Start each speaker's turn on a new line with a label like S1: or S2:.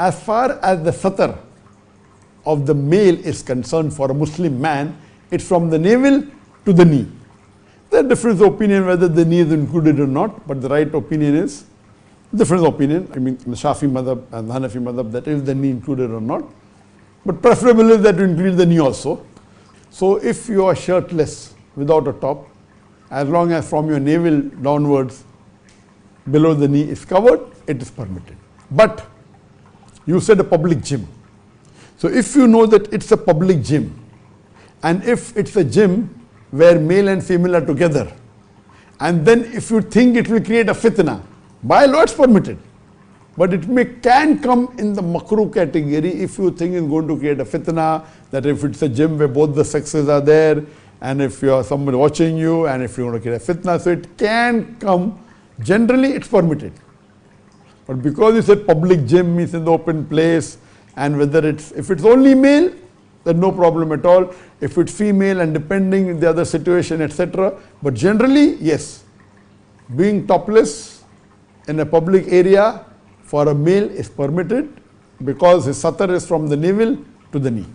S1: as far as the satar of the male is concerned for a Muslim man, it's from the navel to the knee. There are different opinion whether the knee is included or not, but the right opinion is different opinion. I mean, the Shafi madhab and the Hanafi madhab, that is the knee included or not. But preferable is that you include the knee also. So if you are shirtless without a top, as long as from your navel downwards below the knee is covered, it is permitted. But you said a public gym. So if you know that it's a public gym, and if it's a gym where male and female are together, and then if you think it will create a fitna, by law it's permitted. But it can come in the makruh category if you think it's going to create a fitna, that if it's a gym where both the sexes are there, and if you are somebody watching you, and if you want to create a fitna, so it can come. Generally it's permitted. But because you said public gym means in the open place, and whether if it's only male, then no problem at all. If it's female and depending on the other situation, etc. But generally, yes, being topless in a public area for a male is permitted because his satar is from the navel to the knee.